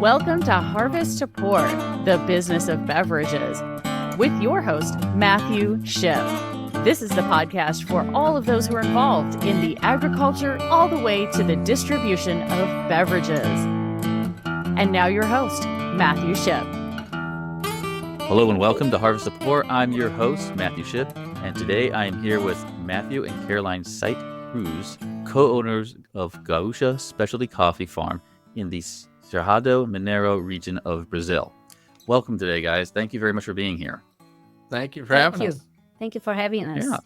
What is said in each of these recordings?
Welcome to Harvest to Pour, the business of beverages, with your host, Matthew Shipp. This is the podcast for all of those who are involved in the agriculture all the way to the distribution of beverages. And now your host, Matthew Shipp. Hello and welcome to Harvest to Pour. I'm your host, Matthew Shipp, and today I am here with Matthew and Caroline Sight Cruz, co-owners of Gaucha Specialty Coffee Farm in the Cerrado Mineiro region of Brazil. Welcome today, guys. Thank you very much for being here. Thank you for having us. Thank you for having us. Yeah.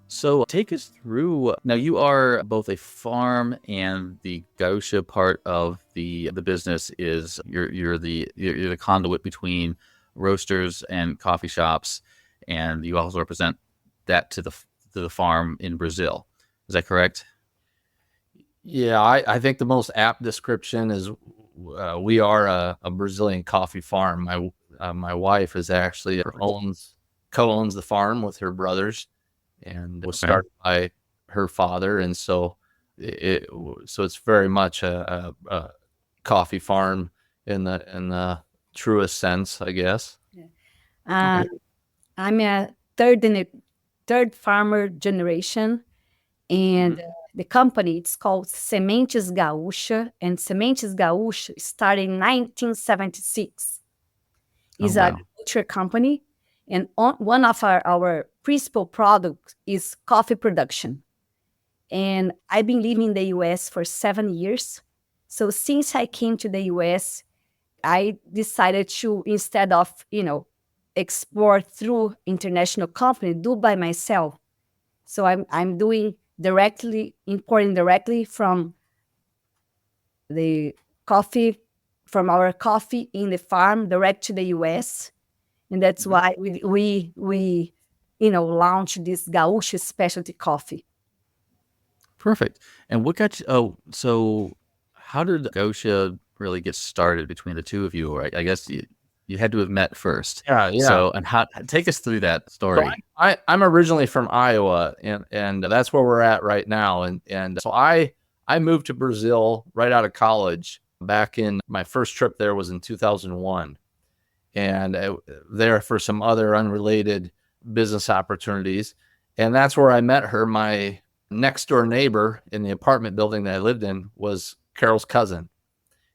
So take us through. Now, you are both a farm and the Gaucha part of the business is you're the conduit between roasters and coffee shops, and you also represent that to the farm in Brazil. Is that correct? Yeah, I think the most apt description is we are a Brazilian coffee farm. My wife is actually co-owns the farm with her brothers, and was started by her father, and so it's very much a coffee farm in the truest sense, I guess. Yeah. I'm a third farmer generation, and the company, it's called Sementes Gaúcha, and Sementes Gaúcha started in 1976. It's a agriculture company, and one of our principal products is coffee production. And I've been living in the U.S. for 7 years. So since I came to the U.S., I decided to, instead of, export through international company, do by myself. So I'm doing importing directly from the coffee, from our coffee in the farm direct to the U.S. And that's why we launched this Gaucha Specialty Coffee. Perfect. And what got you? So how did Gaucha really get started between the two of you? Right? I guess you had to have met first. Yeah. So, and take us through that story. So I'm originally from Iowa, and that's where we're at right now. And so I moved to Brazil right out of college. Back in my first trip there was in 2001, and there for some other unrelated business opportunities. And that's where I met her. My next door neighbor in the apartment building that I lived in was Carol's cousin.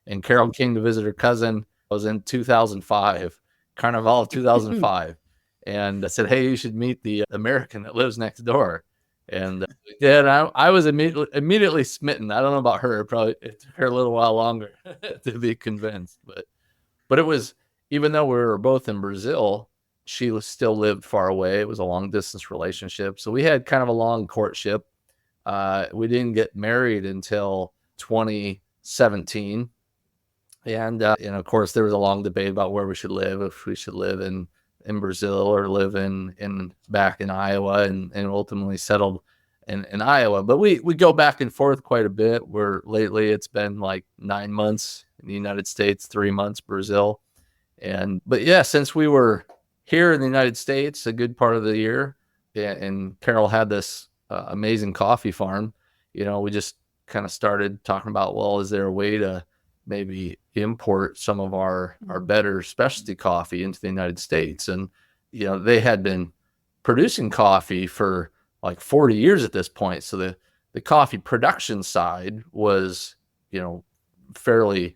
And Carol came to visit her cousin. It was in 2005, Carnival of 2005. And I said, hey, you should meet the American that lives next door. And I was immediately smitten. I don't know about her. It took her a little while longer to be convinced. But it was, even though we were both in Brazil, she still lived far away. It was a long distance relationship. So we had kind of a long courtship. We didn't get married until 2017. And of course, there was a long debate about where we should live, if we should live in Brazil or live back in Iowa, and ultimately settled in Iowa. But we go back and forth quite a bit, where lately it's been like 9 months in the United States, 3 months Brazil. But yeah, since we were here in the United States a good part of the year, and Carol had this amazing coffee farm, we just kind of started talking about, well, is there a way to maybe import some of our better specialty coffee into the United States? And, they had been producing coffee for like 40 years at this point. So the coffee production side was, fairly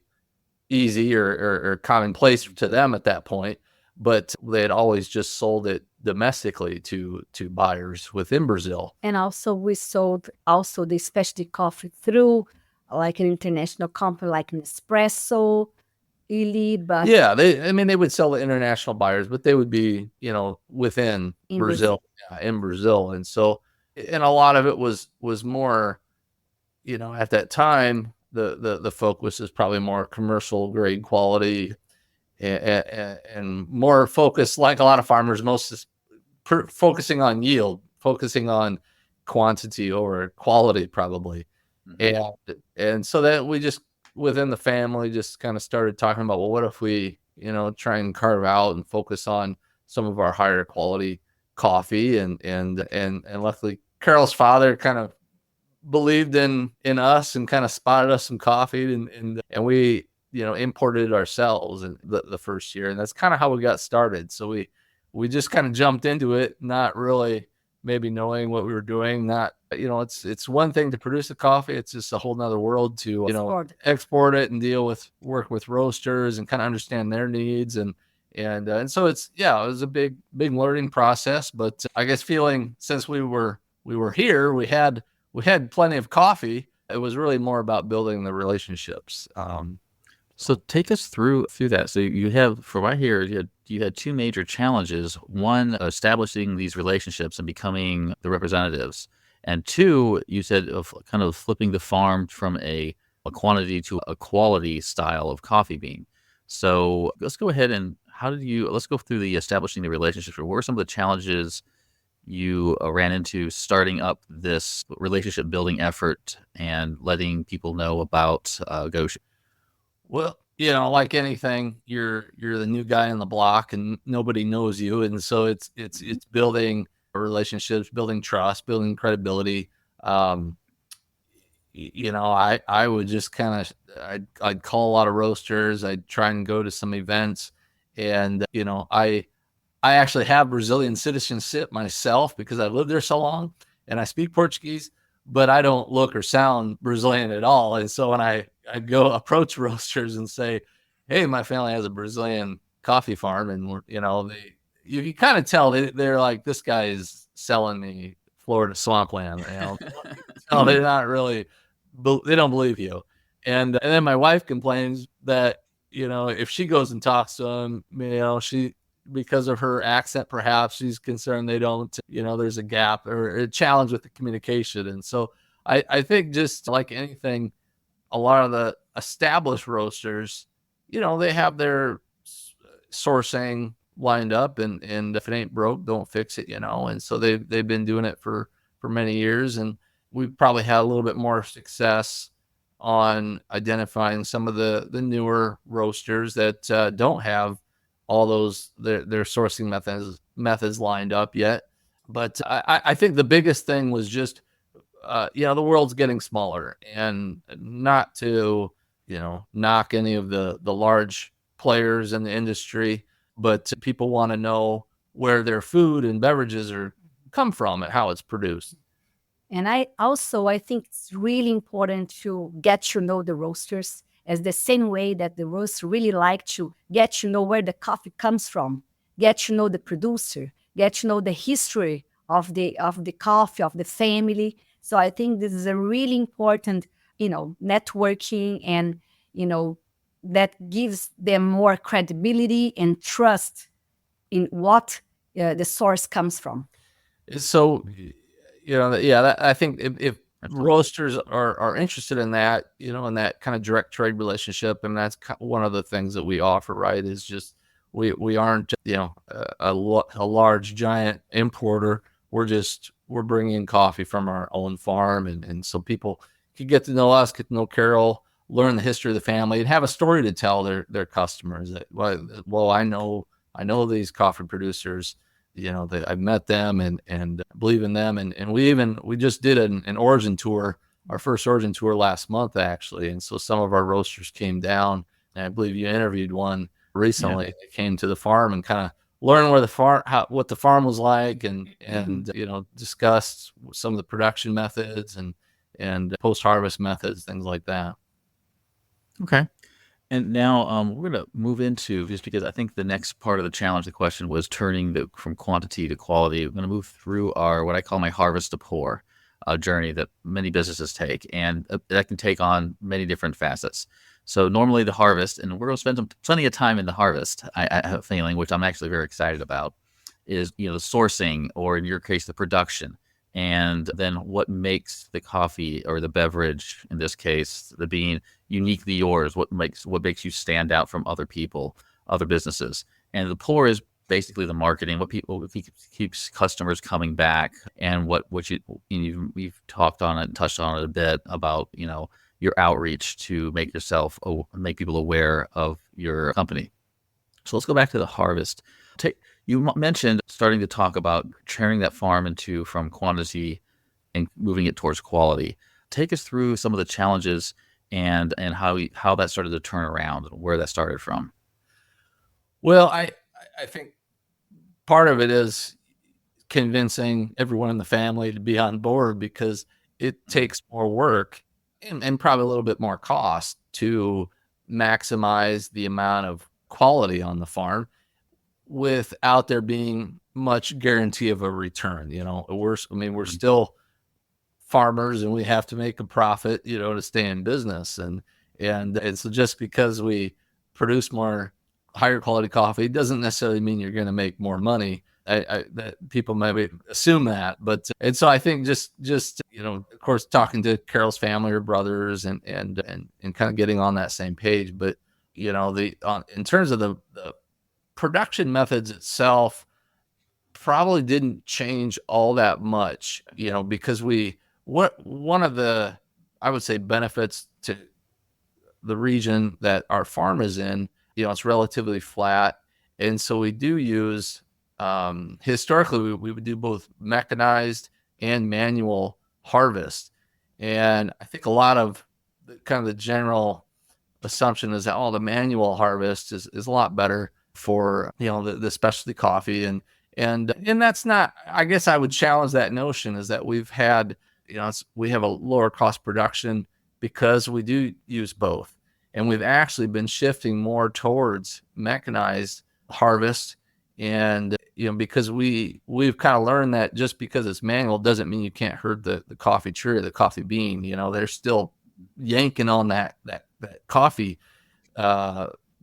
easy or commonplace to them at that point. But they had always just sold it domestically to buyers within Brazil. And also we sold the specialty coffee through like an international company like Nespresso, Illy, but they would sell to international buyers, but they would be, within Brazil. Yeah, in Brazil. And so, and a lot of it was more, at that time, the focus is probably more commercial grade quality and more focused, like a lot of farmers, focusing on yield, focusing on quantity over quality, probably. And so that we just, within the family, just kind of started talking about, well, what if we, try and carve out and focus on some of our higher quality coffee, and luckily Carol's father kind of believed in us and kind of spotted us some coffee, and we imported it ourselves in the first year. And that's kind of how we got started. So we just kind of jumped into it, not really maybe knowing what we were doing. Not, it's one thing to produce the coffee. It's just a whole nother world to, export it and work with roasters and kind of understand their needs. And so it was a big learning process. But I guess feeling since we were here, we had plenty of coffee. It was really more about building the relationships. So take us through that. So you have, from what I hear, you had two major challenges. One, establishing these relationships and becoming the representatives. And two, you said of kind of flipping the farm from a quantity to a quality style of coffee bean. So let's go ahead and let's go through the establishing the relationships. What were some of the challenges you ran into starting up this relationship building effort and letting people know about Gosha? Well, like anything, you're the new guy on the block and nobody knows you. And so it's building relationships, building trust, building credibility. I would just I'd call a lot of roasters. I'd try and go to some events, and, I actually have Brazilian citizenship myself because I lived there so long and I speak Portuguese, but I don't look or sound Brazilian at all. And so when I'd go approach roasters and say, hey, my family has a Brazilian coffee farm, and you kind of tell they're like, this guy is selling me Florida swampland. No, they're not really, they don't believe you. And then my wife complains that, if she goes and talks to them, she, because of her accent, perhaps she's concerned they don't, there's a gap or a challenge with the communication. And so I think just like anything, a lot of the established roasters, they have their sourcing lined up, and if it ain't broke, don't fix it, and so they've been doing it for many years. And we've probably had a little bit more success on identifying some of the newer roasters that don't have all those their sourcing methods lined up yet. But I think the biggest thing was just the world's getting smaller, and not to knock any of the large players in the industry, but people want to know where their food and beverages come from and how it's produced. And I think it's really important to get to know the roasters, as the same way that the roaster really like to get to know where the coffee comes from, get to know the producer, get to know the history of the coffee, of the family. So I think this is a really important, networking, and, that gives them more credibility and trust in what the source comes from. So, I think if roasters are interested in that, in that kind of direct trade relationship, and that's one of the things that we offer, right? Is just we aren't a large giant importer. We're bringing in coffee from our own farm, and so people can get to know us, get to know Carol, learn the history of the family, and have a story to tell their customers. That, well, I know these coffee producers. That I've met them and believe in them. And we just did an origin tour, our first origin tour last month, actually. And so some of our roasters came down, and I believe you interviewed one recently. Yeah. They came to the farm and kind of learned what the farm was like, and discussed some of the production methods and post-harvest methods, things like that. Okay. And now we're going to move into, just because I think the next part of the challenge, the question was turning from quantity to quality. We're going to move through what I call my harvest to pour journey that many businesses take, and that can take on many different facets. So normally the harvest, and we're going to spend plenty of time in the harvest, I have a feeling, which I'm actually very excited about, is the sourcing, or in your case, the production. And then what makes the coffee, or the beverage, in this case, the bean, uniquely yours? What makes you stand out from other people, other businesses? And the pour is basically the marketing, what keeps customers coming back, and we've talked on it and touched on it a bit about your outreach to make people aware of your company. So let's go back to the harvest. You mentioned starting to talk about turning that farm from quantity and moving it towards quality. Take us through some of the challenges and how that started to turn around and where that started from. Well, I think part of it is convincing everyone in the family to be on board, because it takes more work and probably a little bit more cost to maximize the amount of quality on the farm without there being much guarantee of a return. We're still farmers, and we have to make a profit, to stay in business. And so just because we produce more higher quality coffee doesn't necessarily mean you're going to make more money. That people maybe assume that, but and so I think just of course, talking to Carol's family or brothers and kind of getting on that same page. But in terms of the production methods itself, probably didn't change all that much, because one of the, I would say, benefits to the region that our farm is in, it's relatively flat. And so we do use, historically, we would do both mechanized and manual harvest. And I think a lot of the general assumption is that, the manual harvest is a lot better for, the specialty coffee. And that's not, I guess I would challenge that notion, is that we've had, we have a lower cost production because we do use both. And we've actually been shifting more towards mechanized harvest. And, because we've kind of learned that just because it's manual doesn't mean you can't herd the coffee tree or the coffee bean. They're still yanking on that coffee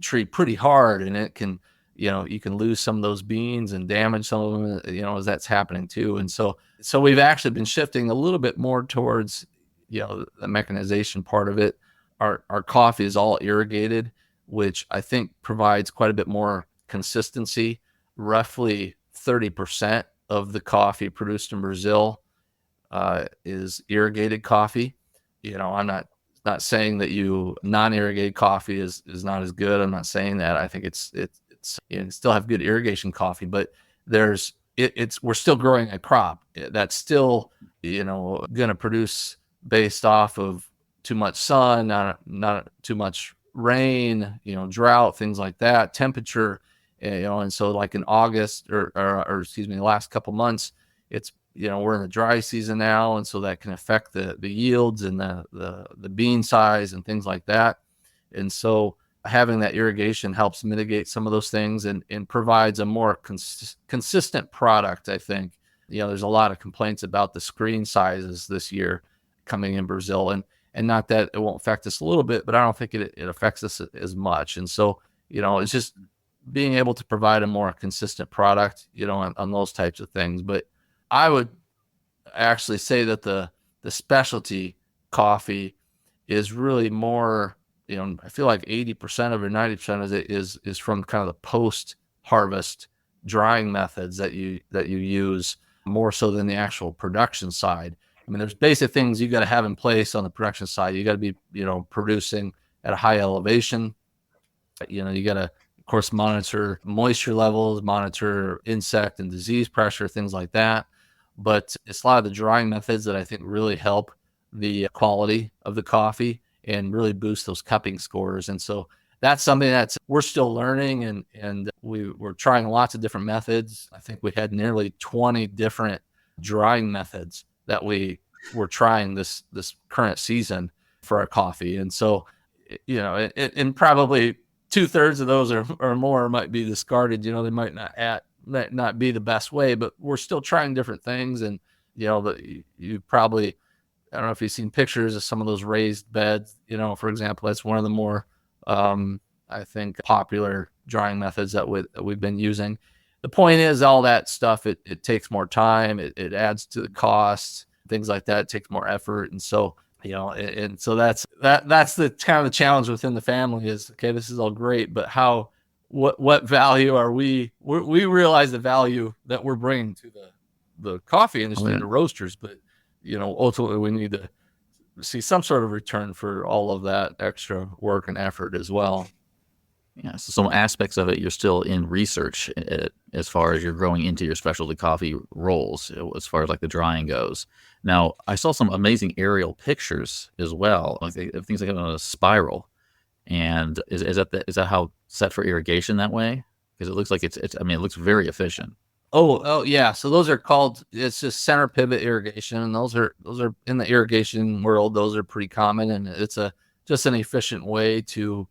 tree pretty hard, and it can, you can lose some of those beans and damage some of them, as that's happening too. And so we've actually been shifting a little bit more towards, the mechanization part of it. Our coffee is all irrigated, which I think provides quite a bit more consistency. Roughly 30% of the coffee produced in Brazil is irrigated coffee. I'm not saying that non-irrigated coffee is not as good. I'm not saying that. I think it's still have good irrigation coffee, but we're still growing a crop that's still, going to produce based off of too much sun, not too much rain, drought, things like that, temperature, and so like in August or excuse me, the last couple months, it's, we're in the dry season now. And so that can affect the yields and the bean size and things like that. And so having that irrigation helps mitigate some of those things and provides a more consistent product. I think, there's a lot of complaints about the screen sizes this year coming in Brazil, and not that it won't affect us a little bit, but I don't think it affects us as much. And so, it's just being able to provide a more consistent product, on those types of things. But I would actually say that the specialty coffee is really more, I feel like 80% of it, 90% of it is from kind of the post harvest drying methods that you use, more so than the actual production side. I mean, there's basic things you got to have in place on the production side. You got to be, producing at a high elevation. You got to, of course, monitor moisture levels, monitor insect and disease pressure, things like that. But it's a lot of the drying methods that I think really help the quality of the coffee and really boost those cupping scores. And so that's something we're still learning, and we're trying lots of different methods. I think we had nearly 20 different drying methods that we were trying this current season for our coffee. And so, and probably 2/3 of those or more might be discarded. They might not be the best way, but we're still trying different things. And, you probably, I don't know if you've seen pictures of some of those raised beds, for example. That's one of the more, I think, popular drying methods that we've been using. The point is, all that stuff, it takes more time. It adds to the costs, things like that. It takes more effort. And so, and so that's the kind of the challenge within the family is, okay, this is all great, but what value are we realize the value that we're bringing to the coffee industry, the roasters, but, ultimately we need to see some sort of return for all of that extra work and effort as well. Yeah, so some aspects of it you're still in research as far as you're growing into your specialty coffee roles, as far as like the drying goes. Now, I saw some amazing aerial pictures as well, like things like on a spiral. And is that how set for irrigation that way? Because it looks like it's I mean, it looks very efficient. Oh, yeah. So those are called, it's just center pivot irrigation. And those are in the irrigation world, those are pretty common. And it's just an efficient way to,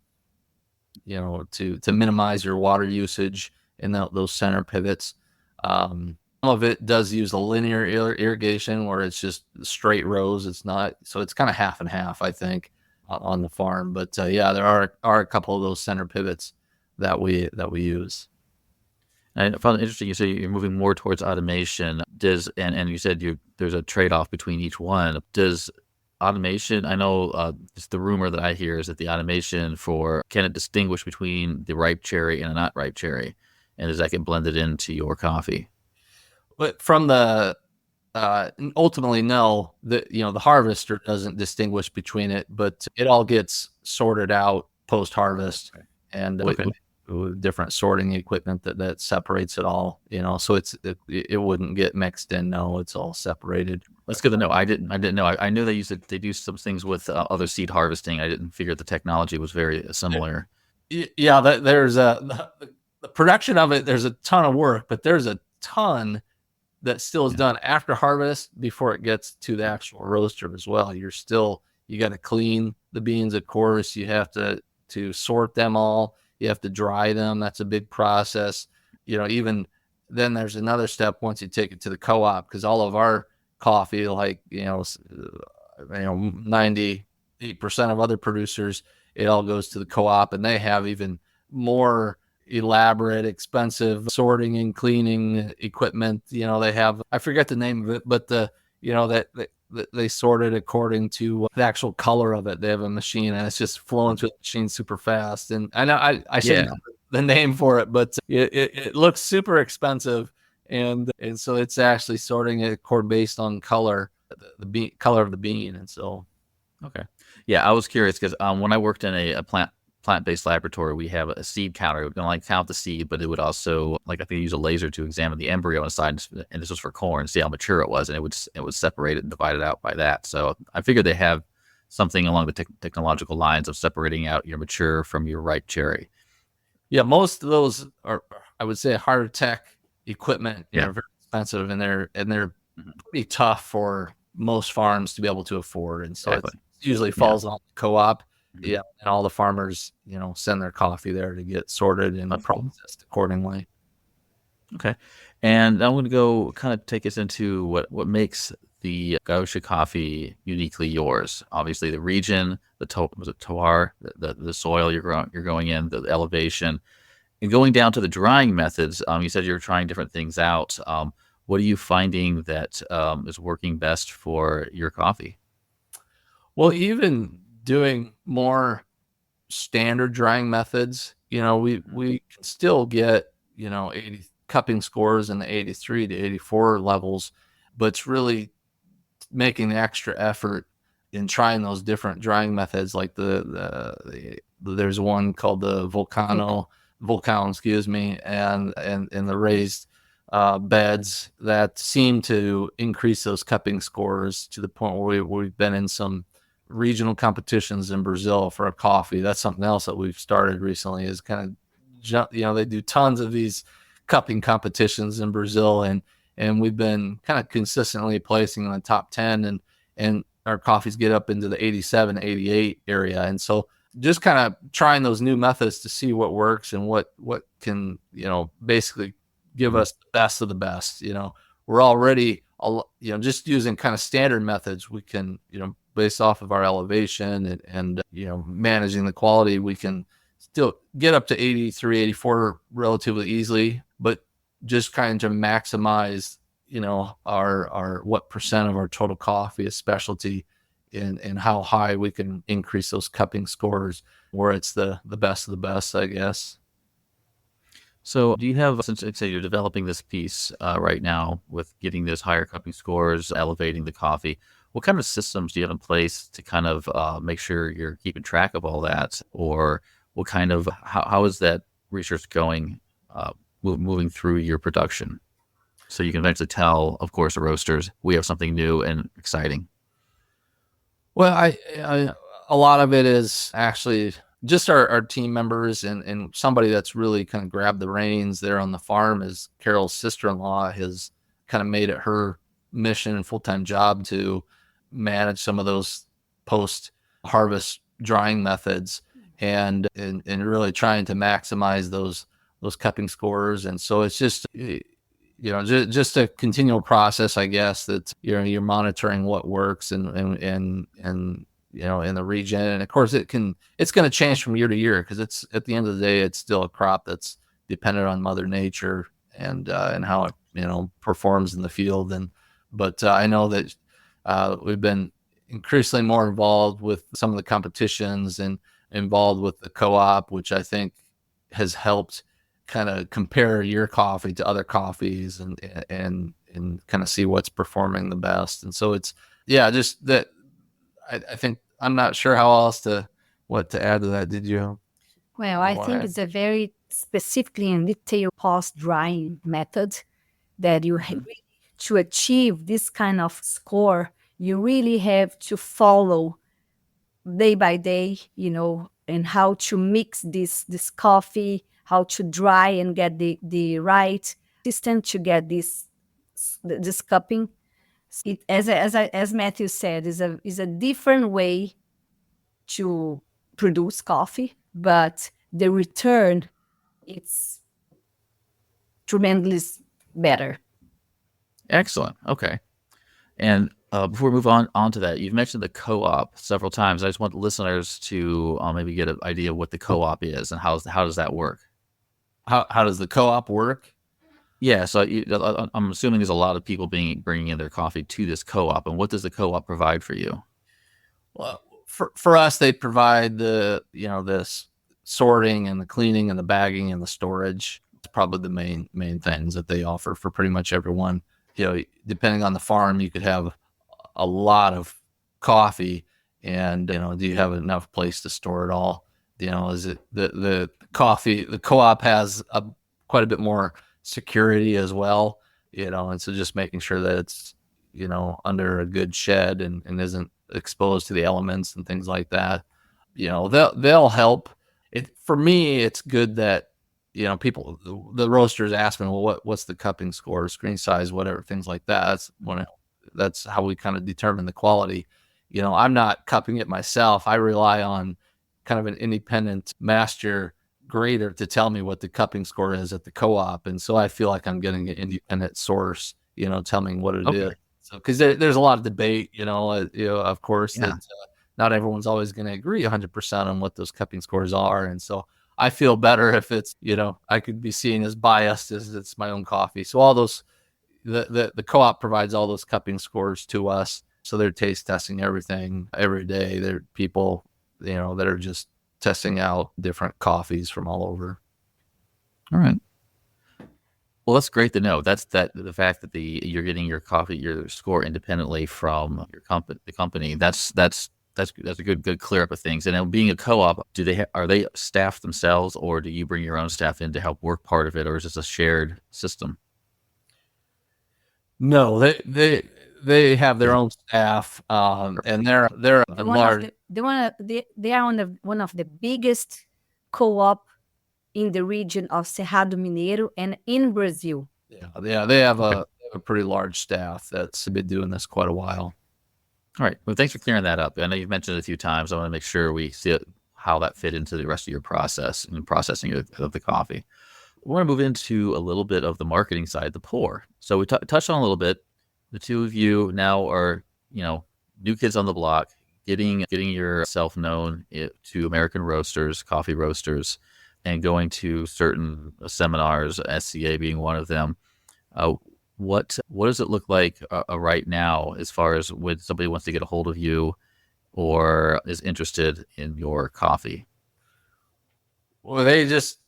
to minimize your water usage in those center pivots. Some of it does use a linear irrigation where it's just straight rows. It's not, so it's kind of half and half, I think, on the farm. But yeah, there are a couple of those center pivots that we use. I found it interesting. You say you're moving more towards automation. And you said there's a trade-off between each one. Does automation? I know it's the rumor that I hear is that the automation can it distinguish between the ripe cherry and a not ripe cherry, and does that get blended into your coffee? But from the ultimately, no, the harvester doesn't distinguish between it, but it all gets sorted out post harvest, and with different sorting equipment that separates it all. So it wouldn't get mixed in. No, it's all separated. That's good to know. I didn't know. I knew they do some things with other seed harvesting. I didn't figure the technology was very similar. Yeah, there's the production of it. There's a ton of work, but there's a ton that still is done after harvest before it gets to the actual roaster as well. You got to clean the beans, of course. You have to sort them all. You have to dry them. That's a big process. Even then there's another step once you take it to the co-op, because all of our coffee, like, 98% of other producers, it all goes to the co-op, and they have even more elaborate, expensive sorting and cleaning equipment. They have, I forget the name of it, but they sort it according to the actual color of it. They have a machine, and it's just flowing through the machine super fast. And I know I should know the name for it, but it looks super expensive. And so it's actually sorting it based on color, the color of the bean. And so, okay. Yeah, I was curious because when I worked in a plant-based laboratory, we have a seed counter. It would count the seed, but it would also, I think, use a laser to examine the embryo inside, and this was for corn, see how mature it was, and it would separate it and divide it out by that. So I figured they have something along the technological lines of separating out your mature from your ripe cherry. Yeah, most of those are, I would say, higher tech equipment. They're very expensive, and they're pretty tough for most farms to be able to afford, and so it usually falls on the co-op. Yeah, and all the farmers, send their coffee there to get sorted and processed accordingly. Okay, and I'm going to go kind of take us into what makes the Gaucha coffee uniquely yours. Obviously, the region, the terroir, the soil you're going in, the elevation, and going down to the drying methods. You said you're trying different things out. What are you finding that is working best for your coffee? Well, even doing more standard drying methods, we can still get 80 cupping scores in the 83 to 84 levels, but it's really making the extra effort in trying those different drying methods. Like there's one called the Volcan, and the raised beds that seem to increase those cupping scores to the point where we've been in some regional competitions in Brazil for a coffee. That's something else that we've started recently, is kind of, they do tons of these cupping competitions in Brazil, and we've been kind of consistently placing in the top 10, and our coffees get up into the 87, 88 area. And so just kind of trying those new methods to see what works and what can, basically give us the best of the best. We're already, just using kind of standard methods, we can, based off of our elevation and managing the quality, we can still get up to 83, 84 relatively easily, but just kind of maximize, our what percent of our total coffee is specialty, and how high we can increase those cupping scores where it's the best of the best, I guess. So do you have, since say you're developing this piece right now with getting those higher cupping scores, elevating the coffee, what kind of systems do you have in place to kind of make sure you're keeping track of all that? Or what kind of how is that research going, moving through your production, so you can eventually tell, of course, the roasters we have something new and exciting. Well, a lot of it is actually just our team members, and somebody that's really kind of grabbed the reins there on the farm is Carol's sister-in-law. Has kind of made it her mission and full-time job to manage some of those post-harvest drying methods, and really trying to maximize those cupping scores. And so it's just, just a continual process, I guess, that you're monitoring what works and in the region. And of course it's going to change from year to year, because it's, at the end of the day, it's still a crop that's dependent on Mother Nature and how it performs in the field. But I know that we've been increasingly more involved with some of the competitions and involved with the co-op, which I think has helped kind of compare your coffee to other coffees and kind of see what's performing the best. And so it's, just that I think, I'm not sure how else what to add to that. Did you? Well, I think it's a very specifically and detailed post-drying method that you to achieve this kind of score, you really have to follow day by day, and how to mix this coffee, how to dry and get the right system to get this cupping. It, as Matthew said, is a different way to produce coffee, but the return, it's tremendously better. Excellent. Okay. And before we move on to that, you've mentioned the co-op several times. I just want the listeners to maybe get an idea of what the co-op is and how does that work? How does the co-op work? Yeah, so I'm assuming there's a lot of people bringing in their coffee to this co-op, and what does the co-op provide for you? Well, for us, they provide this sorting and the cleaning and the bagging and the storage. It's probably the main things that they offer for pretty much everyone. Depending on the farm, you could have a lot of coffee, and do you have enough place to store it all? Is it the coffee? The co-op has quite a bit more security as well, and so just making sure that it's under a good shed and isn't exposed to the elements and things like that. They'll help. For me, it's good that people, the roasters ask me, well, what's the cupping score, screen size, whatever, things like that. That's how we kind of determine the quality. I'm not cupping it myself. I rely on kind of an independent master grader to tell me what the cupping score is at the co-op, and so I feel like I'm getting an independent source, telling me what it is. So because there's a lot of debate, of course, that not everyone's always going to agree 100% on what those cupping scores are, and so I feel better if it's I could be seen as biased as it's my own coffee. So all those the co-op provides all those cupping scores to us, so they're taste testing everything every day. They're people that are just testing out different coffees from all over. All right. Well, that's great to know. That's the fact that you're getting your coffee, your score independently from the company. That's a good clear up of things. And then being a co-op, are they staffed themselves, or do you bring your own staff in to help work part of it, or is this a shared system? No, they have their own staff, and they're a large. They are one of the biggest co-op in the region of Cerrado Mineiro and in Brazil. Yeah, they have a pretty large staff that's been doing this quite a while. All right. Well, thanks for clearing that up. I know you've mentioned it a few times. I want to make sure we see how that fit into the rest of your process and processing of the coffee. We want to move into a little bit of the marketing side, the pour. So we touched on a little bit. The two of you now are, new kids on the block, getting yourself known to American roasters, coffee roasters, and going to certain seminars, SCA being one of them. What does it look like right now, as far as when somebody wants to get a hold of you or is interested in your coffee? Well, they just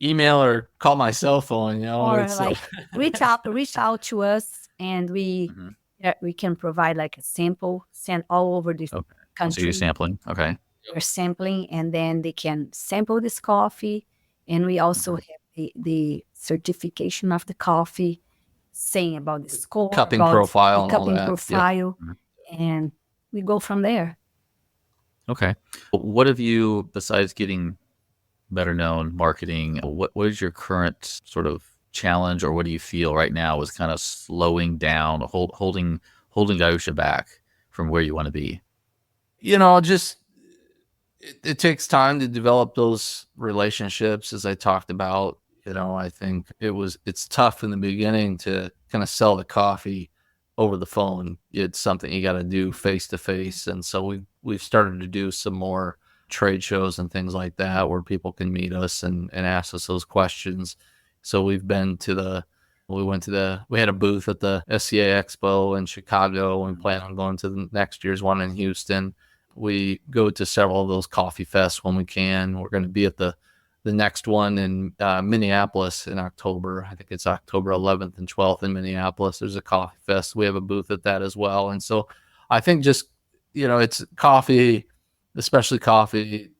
email or call my cell phone, or reach out to us, and we can provide like a sample, send all over the country. So you're sampling, okay? we're sampling, and then they can sample this coffee. And we also have the certification of the coffee, saying about the score, Cupping about profile the and all cupping that. Yeah. profile, Mhm. and we go from there. Okay. What have you, besides getting better known, marketing, what is your current sort of challenge, or what do you feel right now is kind of slowing down, holding Gaucha back from where you want to be? Just it takes time to develop those relationships, as I talked about. I think it's tough in the beginning to kind of sell the coffee over the phone. It's something you got to do face to face. And so we've started to do some more trade shows and things like that where people can meet us and ask us those questions. So we had a booth at the SCA Expo in Chicago, and we plan on going to the next year's one in Houston. We go to several of those coffee fests when we can. We're going to be at the next one in Minneapolis in October. I think it's October 11th and 12th in Minneapolis. There's a coffee fest. We have a booth at that as well. And so I think just, it's coffee, especially coffee,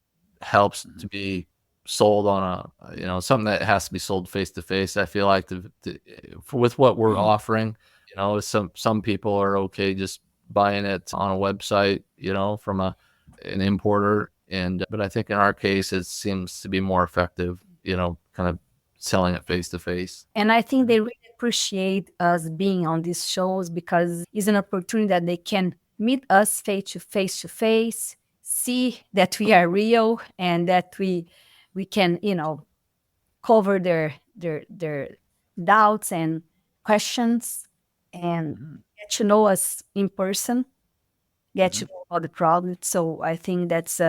helps to be sold on something that has to be sold face to face. I feel like with what we're offering, some people are okay just buying it on a website, from an importer. But I think in our case, it seems to be more effective, kind of selling it face to face. And I think they really appreciate us being on these shows, because it's an opportunity that they can meet us face to face, see that we are real, and that we can, cover their doubts and questions, and get to know us in person, get to know about the product. So I think that's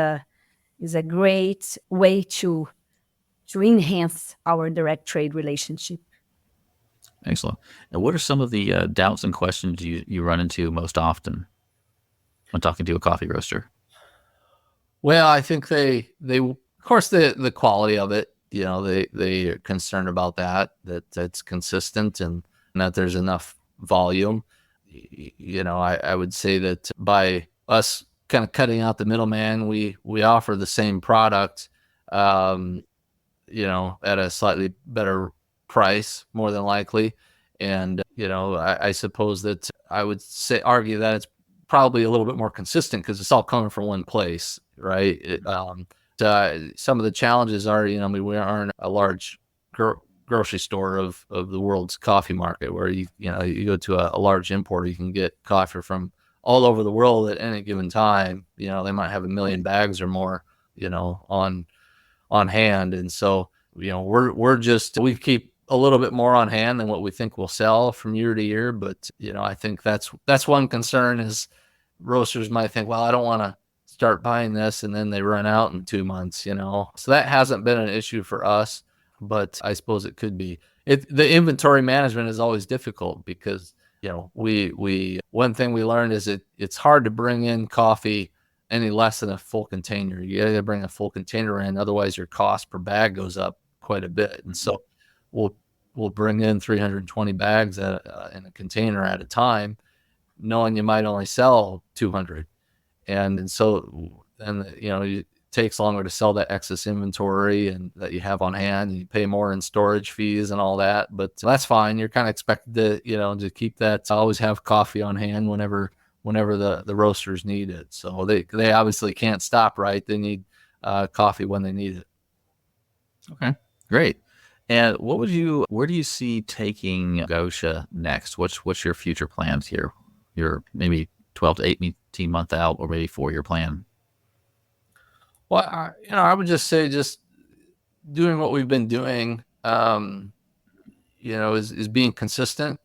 is a great way to enhance our direct trade relationship. Excellent. And what are some of the doubts and questions you run into most often when talking to a coffee roaster? Well, I think they of course the quality of it, they are concerned about that it's consistent and that there's enough volume. I would say that by us kind of cutting out the middleman, we offer the same product, at a slightly better price, more than likely. And, I suppose that I would argue that it's probably a little bit more consistent because it's all coming from one place, right? Some of the challenges are, we aren't a large grocery store of the world's coffee market where you go to a large importer, you can get coffee from all over the world at any given time. They might have 1 million bags or more, on hand. And so, we keep a little bit more on hand than what we think will sell from year to year. But, I think that's one concern is roasters might think, well, I don't want to start buying this and then they run out in 2 months, so that hasn't been an issue for us, but I suppose it could be. The inventory management is always difficult because, we one thing we learned is it's hard to bring in coffee any less than a full container. You got to bring a full container in, otherwise your cost per bag goes up quite a bit. And so we'll bring in 320 bags in a container at a time, knowing you might only sell 200. And so then, it takes longer to sell that excess inventory and that you have on hand, and you pay more in storage fees and all that. But that's fine. You're kind of expected to, to keep that, to always have coffee on hand whenever the roasters need it. So they obviously can't stop, right? They need coffee when they need it. Okay, great. And where do you see taking Gosha next? What's your future plans here? Your maybe 12 to 18 month out, or maybe 4-year plan? Well, I would just say just doing what we've been doing, is being consistent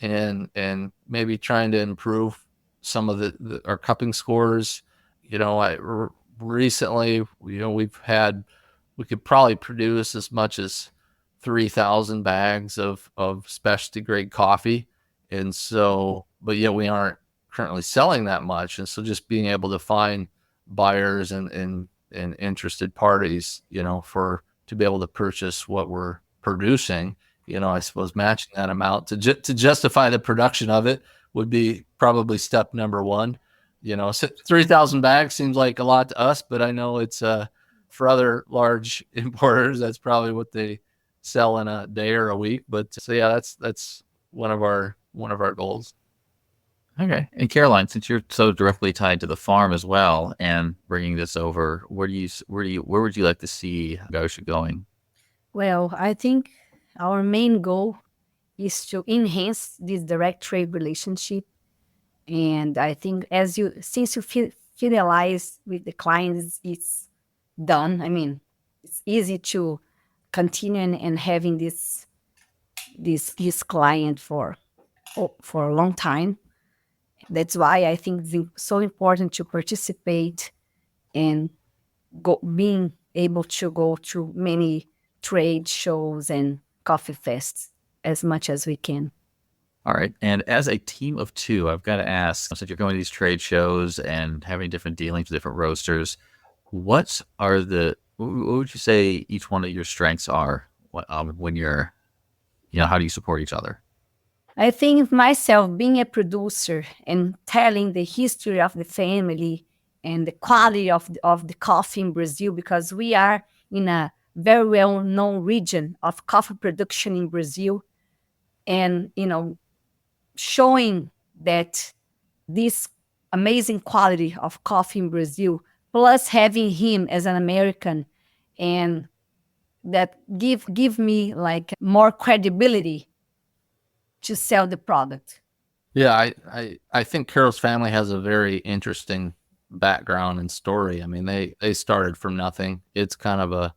and maybe trying to improve some of our cupping scores. Recently, we could probably produce as much as 3,000 bags of specialty grade coffee. And so, but yet we aren't currently selling that much. And so just being able to find buyers and interested parties, to be able to purchase what we're producing, I suppose matching that amount to justify the production of it would be probably step number one. 3,000 bags seems like a lot to us, but I know it's for other large importers, that's probably what they sell in a day or a week. But so yeah, that's one of our goals. Okay. And Caroline, since you're so directly tied to the farm as well and bringing this over, where would you like to see Gosha going? Well, I think our main goal is to enhance this direct trade relationship. And I think since you fidelize with the clients, it's done. I mean, it's easy to continue and having this client for a long time. That's why I think it's so important to participate and being able to go to many trade shows and coffee fests as much as we can. All right. And as a team of two, I've got to ask, since you're going to these trade shows and having different dealings with different roasters, what would you say each one of your strengths are when you're, how do you support each other? I think myself being a producer and telling the history of the family and the quality of the coffee in Brazil, because we are in a very well-known region of coffee production in Brazil, and showing that this amazing quality of coffee in Brazil, plus having him as an American, and that give me like more credibility to sell the product. Yeah, I think Carol's family has a very interesting background and story. I mean, they started from nothing. It's kind of a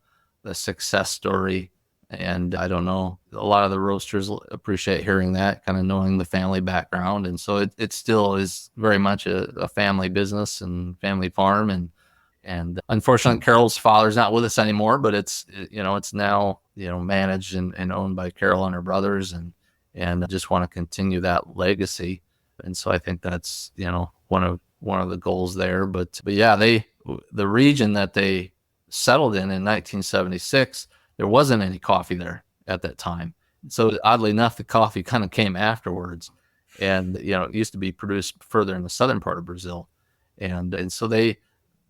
success story. And I don't know, a lot of the roasters appreciate hearing that, kind of knowing the family background. And so it still is very much a family business and family farm. And unfortunately, Carol's father's not with us anymore, but it's now, managed and owned by Carol and her brothers. And I just want to continue that legacy. And so I think that's, one of the goals there. But yeah, the region that they settled in 1976, there wasn't any coffee there at that time. So oddly enough, the coffee kind of came afterwards. And, it used to be produced further in the southern part of Brazil. And so they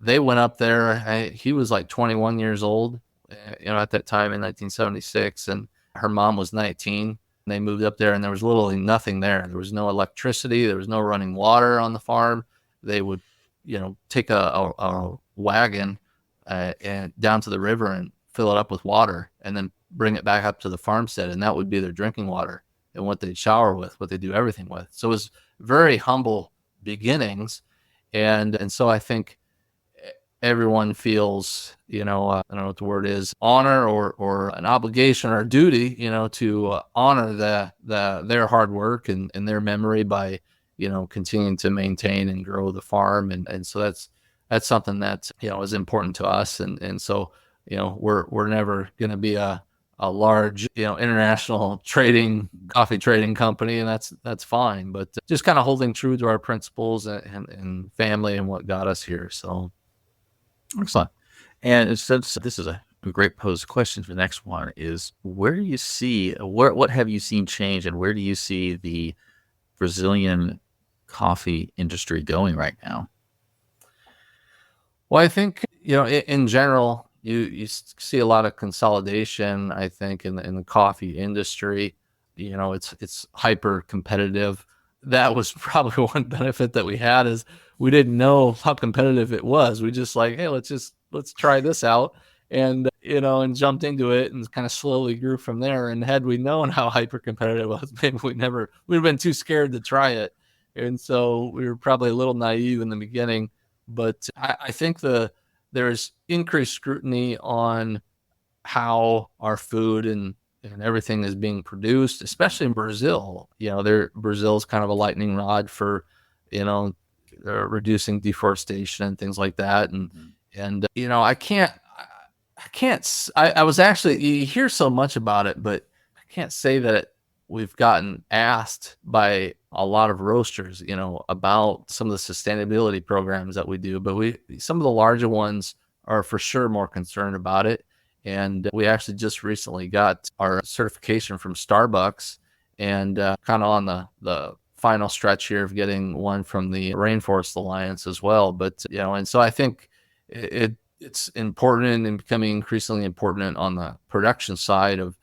went up there. He was like 21 years old, at that time in 1976. And her mom was 19. They moved up there and there was literally nothing there. There was no electricity. There was no running water on the farm. They would, take a wagon and down to the river and fill it up with water and then bring it back up to the farmstead. And that would be their drinking water and what they'd shower with, what they do everything with. So it was very humble beginnings. And so I think everyone feels, I don't know what the word is, honor or an obligation or a duty, to honor their hard work and their memory by, continuing to maintain and grow the farm. And so that's something that, is important to us. And so, we're never going to be a large, international coffee trading company, and that's fine. But just kind of holding true to our principles and family and what got us here. So. Excellent. And since this is a great posed question for the next one is, where do you see, what have you seen change and where do you see the Brazilian coffee industry going right now? Well, I think, in general, you see a lot of consolidation, I think, in the coffee industry. It's hyper competitive. That was probably one benefit that we had is we didn't know how competitive it was. We just like, hey, let's try this out. And, and jumped into it and kind of slowly grew from there. And had we known how hyper competitive it was, maybe we'd have been too scared to try it. And so we were probably a little naive in the beginning, but I think there's increased scrutiny on how our food and everything is being produced, especially in Brazil. Brazil is kind of a lightning rod for, reducing deforestation and things like that. And I was actually, you hear so much about it, but I can't say that we've gotten asked by a lot of roasters, about some of the sustainability programs that we do, but some of the larger ones are for sure more concerned about it. And we actually just recently got our certification from Starbucks and kind of on the final stretch here of getting one from the Rainforest Alliance as well. But, and so I think it's important and becoming increasingly important on the production side of,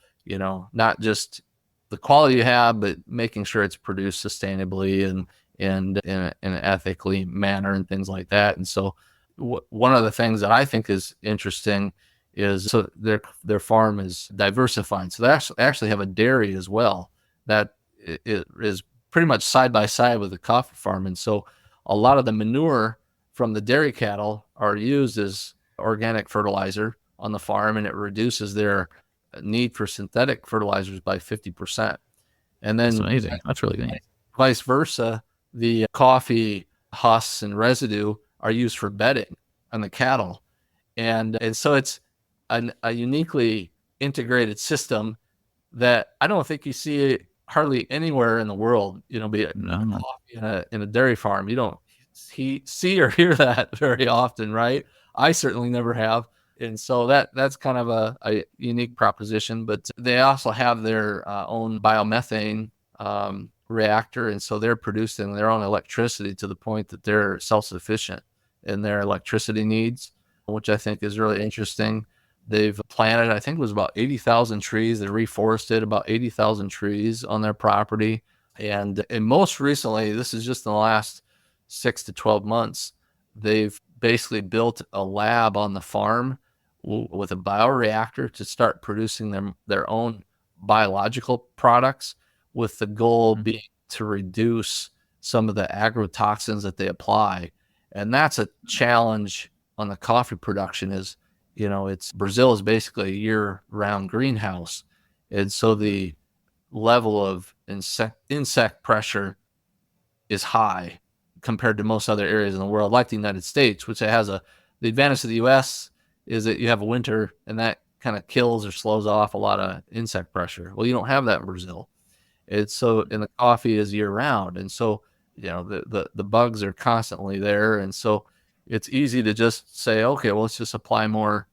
not just the quality you have, but making sure it's produced sustainably and in an ethically manner and things like that. And so one of the things that I think is interesting is so their farm is diversifying. So they actually have a dairy as well that is pretty much side by side with the coffee farm. And so a lot of the manure from the dairy cattle are used as organic fertilizer on the farm, and it reduces their need for synthetic fertilizers by 50%. And then That's amazing. That's really good. Vice versa, the coffee husks and residue are used for bedding on the cattle. And so it's a uniquely integrated system that I don't think you see hardly anywhere in the world, be it coffee in a dairy farm. You don't see or hear that very often, right? I certainly never have. And so that's kind of a unique proposition, but they also have their own biomethane reactor. And so they're producing their own electricity to the point that they're self-sufficient in their electricity needs, which I think is really interesting. They've planted, I think it was about 80,000 trees. They reforested about 80,000 trees on their property. And most recently, this is just in the last 6 to 12 months, they've basically built a lab on the farm with a bioreactor to start producing their own biological products, with the goal being to reduce some of the agrotoxins that they apply. And that's a challenge on the coffee production is, Brazil is basically a year-round greenhouse. And so the level of insect pressure is high compared to most other areas in the world, like the United States, which has the advantage of the U.S. is that you have a winter and that kind of kills or slows off a lot of insect pressure. Well, you don't have that in Brazil. And the coffee is year round. And so, the bugs are constantly there. And so it's easy to just say, okay, well, let's just apply more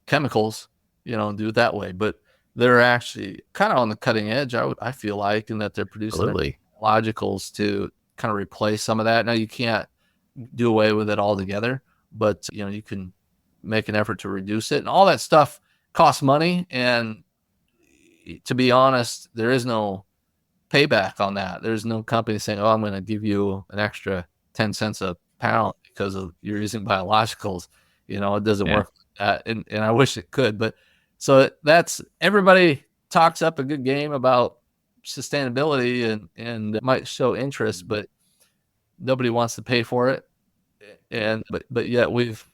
chemicals, and do it that way. But they're actually kind of on the cutting edge, I feel like, in that they're producing logicals to kind of replace some of that. Now, you can't do away with it altogether, but, you can make an effort to reduce it. And all that stuff costs money. And to be honest, there is no payback on that. There's no company saying, oh, I'm going to give you an extra 10 cents a pound because you're using biologicals. It doesn't work like that. And I wish it could. But so everybody talks up a good game about sustainability and might show interest, but nobody wants to pay for it. But yet we've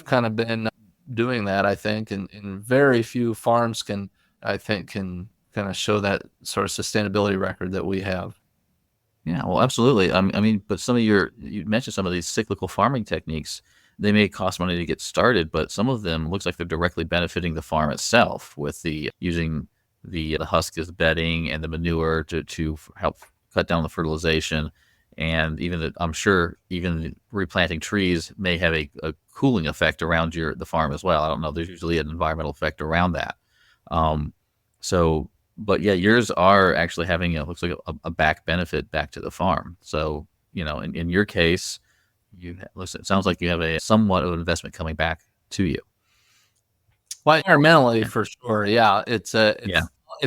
kind of been doing that, I think, and very few farms can kind of show that sort of sustainability record that we have. Yeah, well, absolutely. I mean, but you mentioned some of these cyclical farming techniques. They may cost money to get started, but some of them looks like they're directly benefiting the farm itself with using the husk as bedding and the manure to help cut down the fertilization. And I'm sure even replanting trees may have a cooling effect around the farm as well. I don't know. There's usually an environmental effect around that. But yeah, yours are actually having looks like a back benefit back to the farm. So, in your case, it sounds like you have a somewhat of an investment coming back to you. Well, environmentally, for sure. Yeah. It's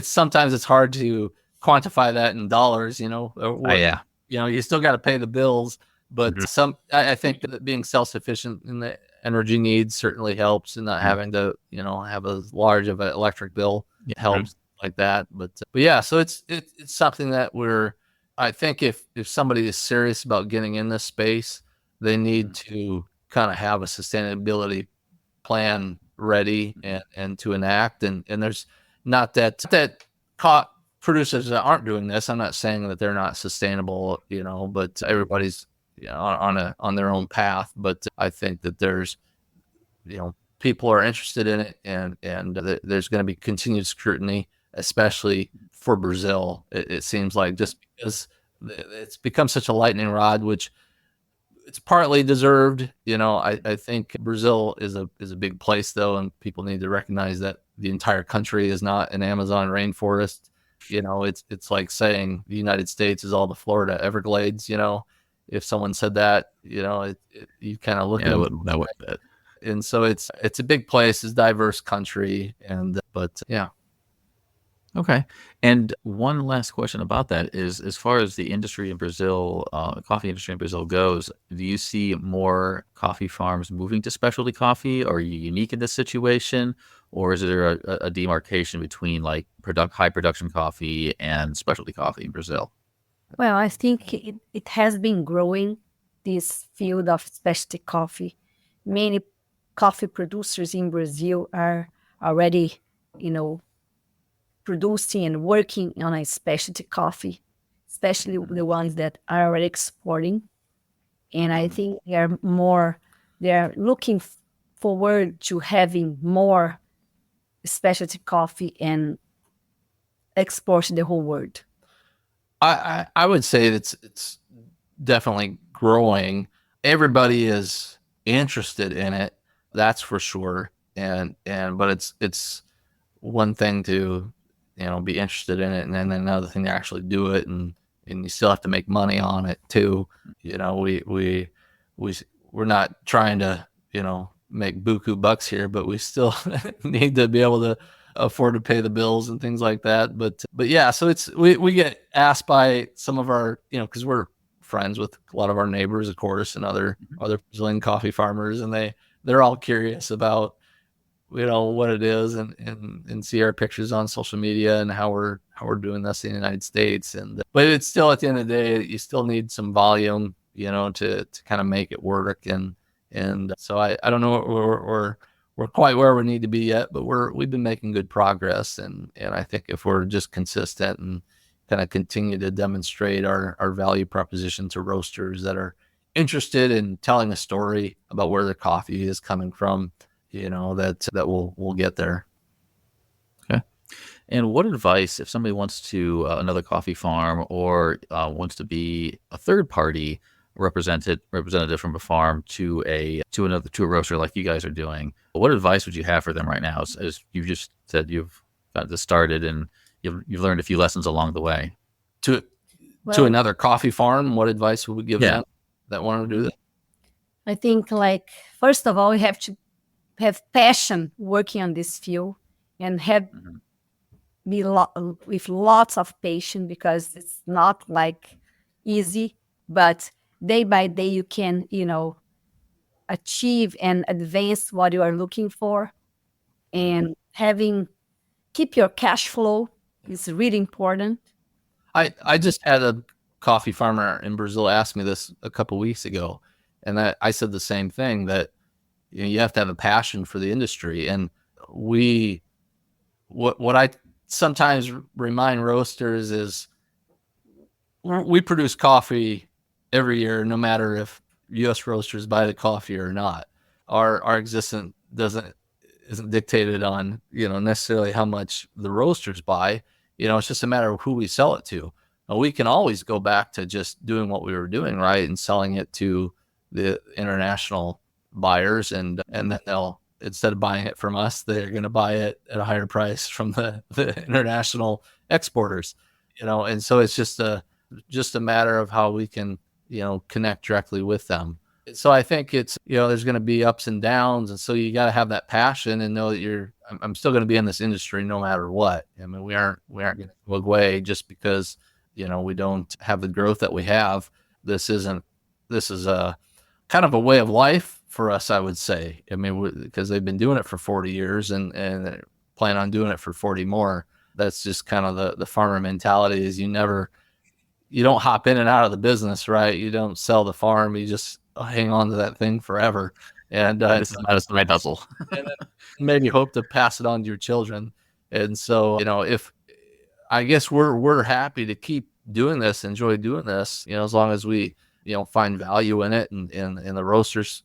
sometimes it's hard to quantify that in dollars, you still got to pay the bills, but I think that being self-sufficient in the energy needs certainly helps, and not having to, have as large of an electric bill helps like that. But yeah, so it's something that I think if somebody is serious about getting in this space, they need to kind of have a sustainability plan ready and to enact. And there's not that producers that aren't doing this. I'm not saying that they're not sustainable, but everybody's on their own path. But I think that there's, people are interested in it, and there's going to be continued scrutiny, especially for Brazil. It seems like, just because it's become such a lightning rod, which it's partly deserved. I think Brazil is a big place, though, and people need to recognize that the entire country is not an Amazon rainforest. It's like saying the United States is all the Florida Everglades. If someone said that, you kind of look at them. That would fit. And so it's a big place, it's a diverse country, but yeah. Okay. And one last question about that is, as far as the industry in Brazil, coffee industry in Brazil goes, do you see more coffee farms moving to specialty coffee? Or are you unique in this situation? Or is there a demarcation between like high production coffee and specialty coffee in Brazil? Well, I think it has been growing, this field of specialty coffee. Many coffee producers in Brazil are already, producing and working on a specialty coffee, especially the ones that are already exporting. And I think they're looking forward to having more specialty coffee and export to the whole world. I would say it's definitely growing. Everybody is interested in it, that's for sure. But it's one thing to be interested in it, and then another thing to actually do it, and you still have to make money on it too. We're not trying to make buku bucks here, but we still need to be able to afford to pay the bills and things like that. But yeah, so we get asked by some of our, because we're friends with a lot of our neighbors, of course, and other Brazilian coffee farmers, and they're all curious about what it is, and see our pictures on social media and how we're doing this in the United States. But it's still, at the end of the day, you still need some volume, to kind of make it work. And so I don't know, we're quite where we need to be yet, but we've been making good progress. And I think if we're just consistent and kind of continue to demonstrate our value proposition to roasters that are interested in telling a story about where their coffee is coming from, that we'll get there. Okay. And what advice, if somebody wants to, another coffee farm, or wants to be a third party representative from a farm to a roaster like you guys are doing, what advice would you have for them right now? As you've just said, you've got this started and you've learned a few lessons along the way. To another coffee farm, what advice would we give them that want to do that? I think, first of all, we have to have passion working on this field, and with lots of patience, because it's not easy, but day by day you can achieve and advance what you are looking for. And keep your cash flow is really important. I just had a coffee farmer in Brazil ask me this a couple weeks ago, and I said the same thing, that you have to have a passion for the industry. And what I sometimes remind roasters is, we produce coffee every year, no matter if U.S. roasters buy the coffee or not. Our existence isn't dictated on necessarily how much the roasters buy. It's just a matter of who we sell it to. Now, we can always go back to just doing what we were doing, right, and selling it to the international buyers, and then they'll, instead of buying it from us, they're going to buy it at a higher price from the international exporters. And so it's just a matter of how we can connect directly with them. So I think it's, there's going to be ups and downs, and so you got to have that passion and know that I'm still going to be in this industry no matter what. I mean, we aren't going to go away just because we don't have the growth that we have. This is a kind of a way of life for us, I would say. I mean, because they've been doing it for 40 years and plan on doing it for 40 more. That's just kind of the farmer mentality, is you don't hop in and out of the business, right? You don't sell the farm, you just hang on to that thing forever. And This is not a side hustle. And then maybe hope to pass it on to your children. And so, if I guess we're happy to keep doing this, enjoy doing this, as long as we, find value in it, and the roasters,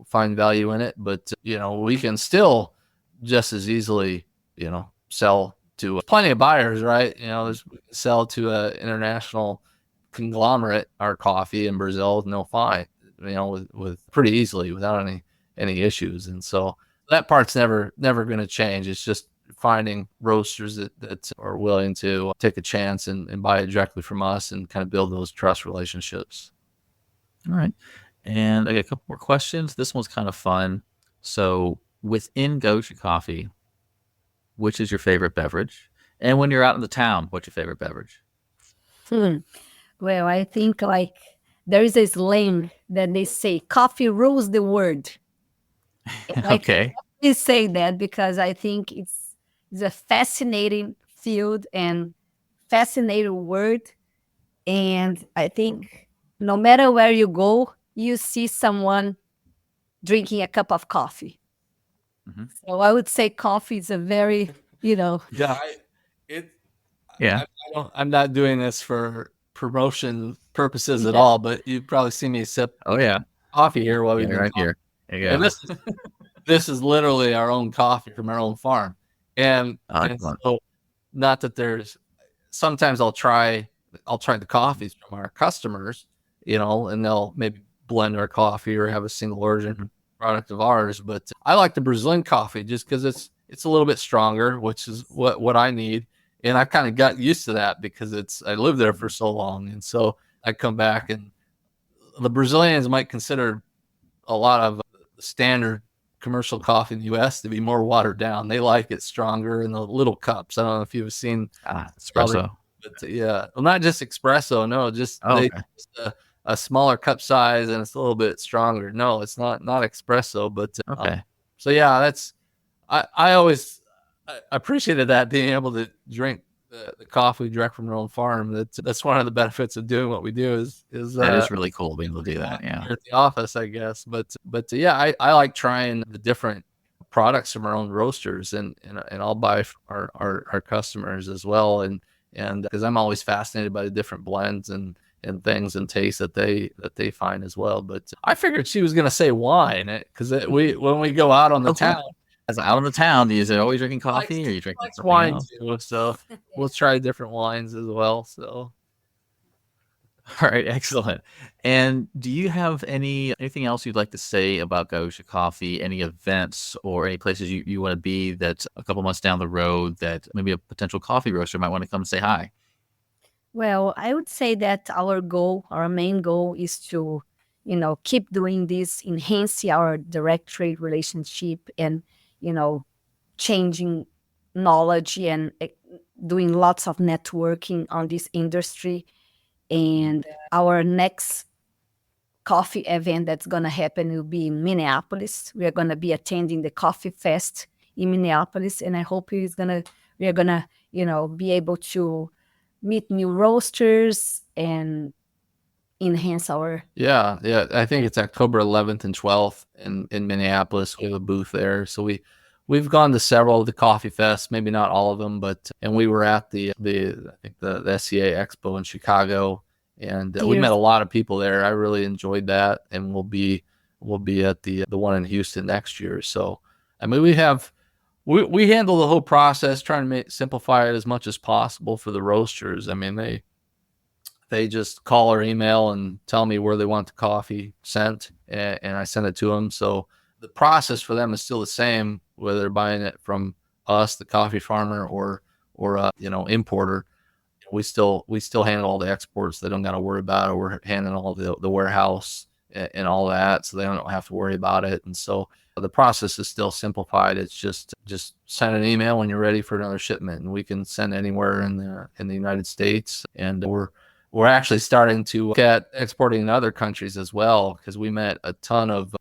find value in it. But, we can still just as easily, sell to plenty of buyers, right? Sell to an international conglomerate our coffee in Brazil, no fine, with pretty easily, without any issues. And so that part's never going to change. It's just finding roasters that are willing to take a chance and buy it directly from us and kind of build those trust relationships. All right. And I got a couple more questions. This one's kind of fun. So within Gosha Coffee, which is your favorite beverage? And when you're out in the town, what's your favorite beverage? Well, I think like there is a slang that they say, coffee rules the world. Like, Okay. we say that because I think it's a fascinating field and fascinating word. And I think no matter where you go, you see someone drinking a cup of coffee. Mhm. So I would say coffee is a very, Yeah, Yeah. I'm not doing this for promotion purposes at Yeah. all, but you've probably seen me sip Oh, yeah. coffee here while Yeah, we've been right talking. here. There you And go. this is literally our own coffee from our own farm. And Excellent. so not that there's sometimes I'll try the coffees from our customers, and they'll maybe blend our coffee or have a single origin product of ours. But I like the Brazilian coffee just because it's a little bit stronger, which is what I need. And I've kind of got used to that because I lived there for so long. And so I come back, and the Brazilians might consider a lot of the standard commercial coffee in the US to be more watered down. They like it stronger in the little cups. I don't know if you've seen Espresso. but yeah, well, not just espresso. No, just Oh, they okay. just a smaller cup size and it's a little bit stronger. No, it's not espresso, but Okay. so yeah, I always appreciated that, being able to drink the coffee direct from our own farm. That's one of the benefits of doing what we do is That is really cool being able to do that. Yeah. here at the office, I guess. But yeah, I like trying the different products from our own roasters, and I'll buy from our customers as well, and because I'm always fascinated by the different blends and things and tastes that they find as well. But I figured she was gonna say wine, because when we go out on the Okay. town, As out in the town, is it always drinking coffee or are you drinking likes something wine else? too, so we'll try different wines as well. So All right, excellent. And do you have anything else you'd like to say about Gosha Coffee? Any events or any places you want to be that a couple months down the road that maybe a potential coffee roaster might want to come say hi? well, I would say that our main goal is to, keep doing this, enhance our direct trade relationship and, changing knowledge and doing lots of networking on this industry. And our next coffee event that's going to happen will be in Minneapolis. We are going to be attending the Coffee Fest in Minneapolis, and I hope we are going to, be able to meet new roasters and enhance our. yeah, I think it's October 11th and 12th in Minneapolis. We have a booth there, so we've gone to several of the coffee fests, maybe not all of them, and we were at the I think the SCA Expo in Chicago, and we met a lot of people there. I really enjoyed that, and we'll be at the one in Houston next year. So I mean, we handle the whole process, trying to simplify it as much as possible for the roasters. I mean, they just call or email and tell me where they want the coffee sent, and I send it to them. So the process for them is still the same, whether they're buying it from us, the coffee farmer, or importer. We still handle all the exports. They don't got to worry about it. We're handling all the warehouse and all that, so they don't have to worry about it. And so the process is still simplified. It's just send an email when you're ready for another shipment, and we can send anywhere in the United States. And we're actually starting to look at exporting in other countries as well, because we met a ton of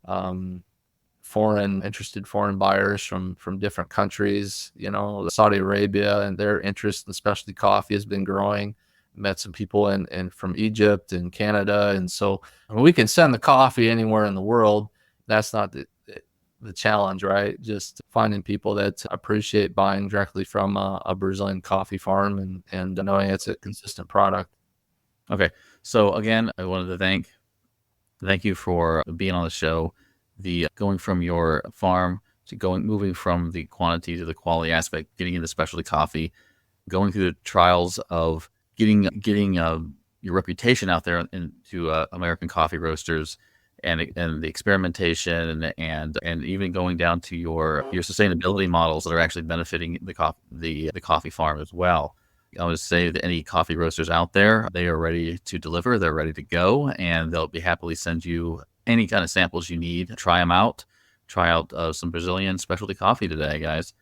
interested foreign buyers from different countries. Saudi Arabia, and their interest in specialty coffee has been growing. Met some people in from Egypt and Canada, and so we can send the coffee anywhere in the world. That's not the challenge, right? Just finding people that appreciate buying directly from a Brazilian coffee farm and knowing it's a consistent product. Okay. So again, I wanted to thank you for being on the show. The going from your farm to moving from the quantity to the quality aspect, getting into specialty coffee, going through the trials of getting your reputation out there into American coffee roasters, and the experimentation and even going down to your sustainability models that are actually benefiting the coffee farm as well. I would say that any coffee roasters out there, they are ready to deliver, they're ready to go, and they'll be happily send you any kind of samples you need. Try them out. Try out some Brazilian specialty coffee today, guys.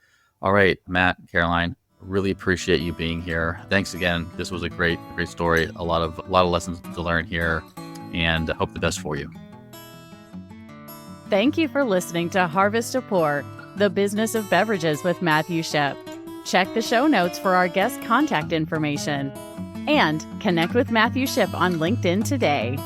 All right, Matt, Caroline, really appreciate you being here. Thanks again. This was a great story. A lot of lessons to learn here, and hope the best for you. Thank you for listening to Harvest to Pour, the business of beverages with Matthew Shipp. Check the show notes for our guest contact information and connect with Matthew Shipp on LinkedIn today.